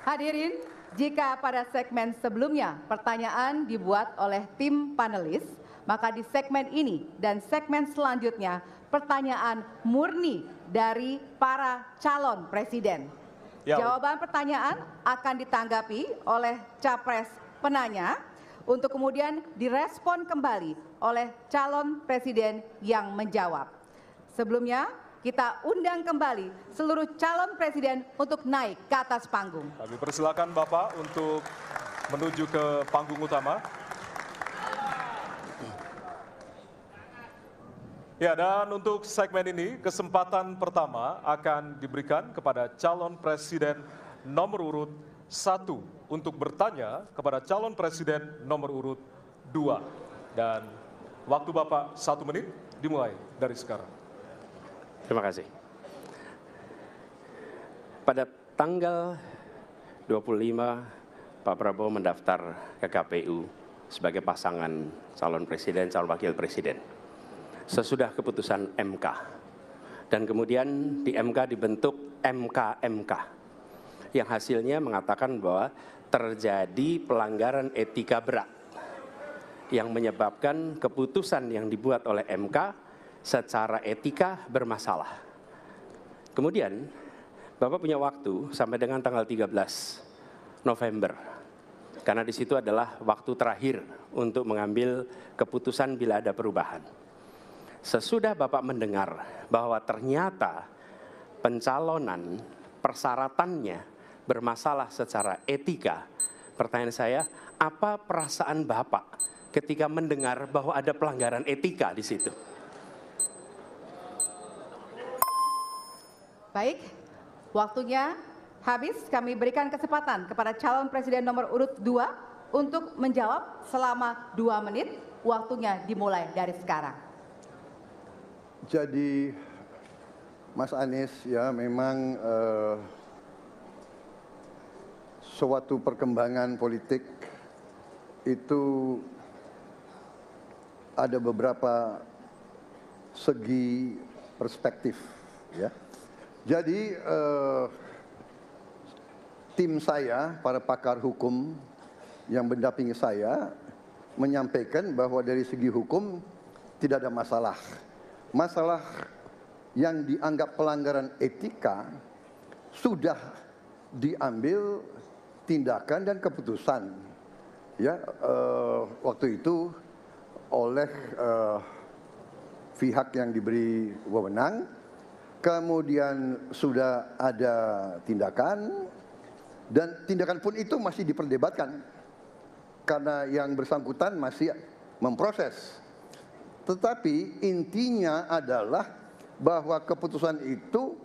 Hadirin, jika pada segmen sebelumnya pertanyaan dibuat oleh tim panelis, maka di segmen ini dan segmen selanjutnya pertanyaan murni dari para calon presiden. Ya. Jawaban pertanyaan akan ditanggapi oleh capres penanya untuk kemudian direspon kembali oleh calon presiden yang menjawab. Sebelumnya, kita undang kembali seluruh calon presiden untuk naik ke atas panggung. Kami persilakan Bapak untuk menuju ke panggung utama. Ya, dan untuk segmen ini, kesempatan pertama akan diberikan kepada calon presiden nomor urut 1 untuk bertanya kepada calon presiden nomor urut 2. Dan waktu Bapak 1 menit dimulai dari sekarang. Terima kasih. Pada tanggal 25, Pak Prabowo mendaftar ke KPU sebagai pasangan calon presiden, calon wakil presiden. Sesudah keputusan MK. Dan kemudian di MK dibentuk MK-MK. Yang hasilnya mengatakan bahwa terjadi pelanggaran etika berat. Yang menyebabkan keputusan yang dibuat oleh MK secara etika bermasalah. Kemudian, Bapak punya waktu sampai dengan tanggal 13 November. Karena di situ adalah waktu terakhir untuk mengambil keputusan bila ada perubahan. Sesudah Bapak mendengar bahwa ternyata pencalonan persyaratannya bermasalah secara etika, pertanyaan saya, apa perasaan Bapak ketika mendengar bahwa ada pelanggaran etika di situ? Baik, waktunya habis. Kami berikan kesempatan kepada calon presiden nomor urut 2 untuk menjawab selama 2 menit. Waktunya dimulai dari sekarang. Jadi Mas Anies, ya memang suatu perkembangan politik itu ada beberapa segi perspektif, ya. Jadi tim saya, para pakar hukum yang mendampingi saya menyampaikan bahwa dari segi hukum tidak ada masalah. Masalah yang dianggap pelanggaran etika sudah diambil tindakan dan keputusan, ya, waktu itu oleh pihak yang diberi wewenang. Kemudian sudah ada tindakan, dan tindakan pun itu masih diperdebatkan karena yang bersangkutan masih memproses. Tetapi intinya adalah bahwa keputusan itu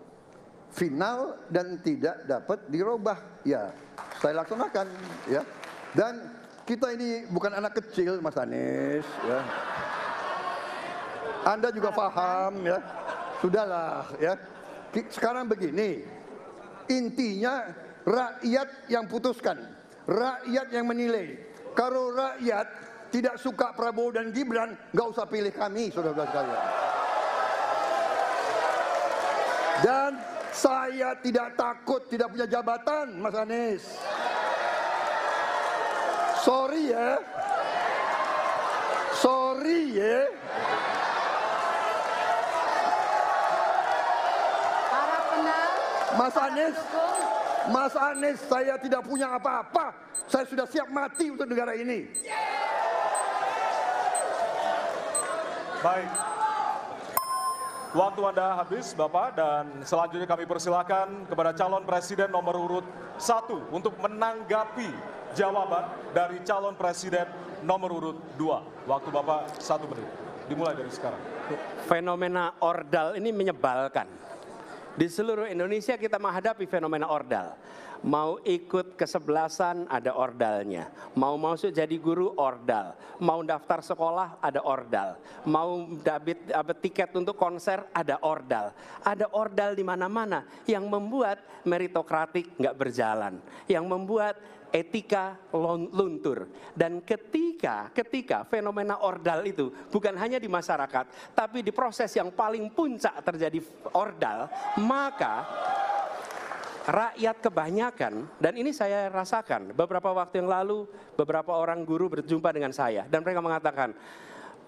final dan tidak dapat dirubah. Ya, saya laksanakan, ya. Dan kita ini bukan anak kecil, Mas Anies, ya. Anda juga paham, ya. Sudahlah, ya. Sekarang begini, intinya rakyat yang putuskan, rakyat yang menilai. Kalau rakyat tidak suka Prabowo dan Gibran, nggak usah pilih kami, saudara-saudara sekalian. Dan saya tidak takut tidak punya jabatan, Mas Anies. Sorry ya. Sorry ya. Mas Anies, saya tidak punya apa-apa. Saya sudah siap mati untuk negara ini. Baik. Waktu Anda habis, Bapak, dan selanjutnya kami persilakan kepada calon presiden nomor urut 1 untuk menanggapi jawaban dari calon presiden nomor urut 2. Waktu Bapak 1 menit. Dimulai dari sekarang. Fenomena ordal ini menyebalkan. Di seluruh Indonesia kita menghadapi fenomena ordal. Mau ikut kesebelasan ada ordalnya. Mau masuk jadi guru ordal. Mau daftar sekolah ada ordal. Mau dapat tiket untuk konser ada ordal. Ada ordal di mana-mana yang membuat meritokratik nggak berjalan. Yang membuat etika luntur. Dan ketika fenomena ordal itu bukan hanya di masyarakat, tapi di proses yang paling puncak terjadi ordal, maka rakyat kebanyakan, dan ini saya rasakan, beberapa waktu yang lalu beberapa orang guru berjumpa dengan saya dan mereka mengatakan,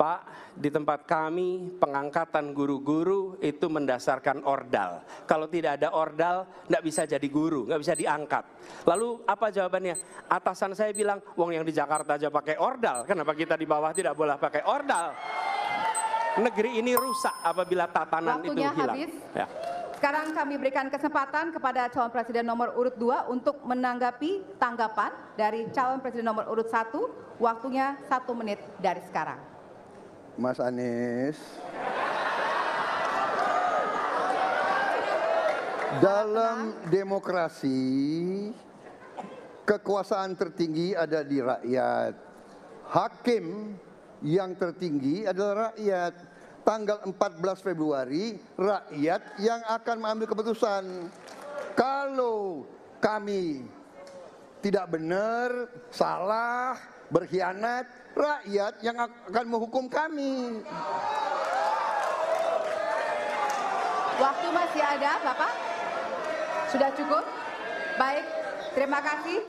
Pak, di tempat kami pengangkatan guru-guru itu mendasarkan ordal. Kalau tidak ada ordal, nggak bisa jadi guru, nggak bisa diangkat. Lalu apa jawabannya? Atasan saya bilang, wong yang di Jakarta aja pakai ordal, kenapa kita di bawah tidak boleh pakai ordal? Negeri ini rusak apabila tatanan Waktunya itu hilang. habis. Ya. Sekarang kami berikan kesempatan kepada calon presiden nomor urut 2 untuk menanggapi tanggapan dari calon presiden nomor urut 1. Waktunya 1 menit dari sekarang. Mas Anies, dalam demokrasi kekuasaan tertinggi ada di rakyat. Hakim yang tertinggi adalah rakyat. Tanggal 14 Februari rakyat yang akan mengambil keputusan. Kalau kami tidak benar, salah, berkhianat, rakyat yang akan menghukum kami. Waktu masih ada, Bapak? Sudah cukup? Baik, terima kasih.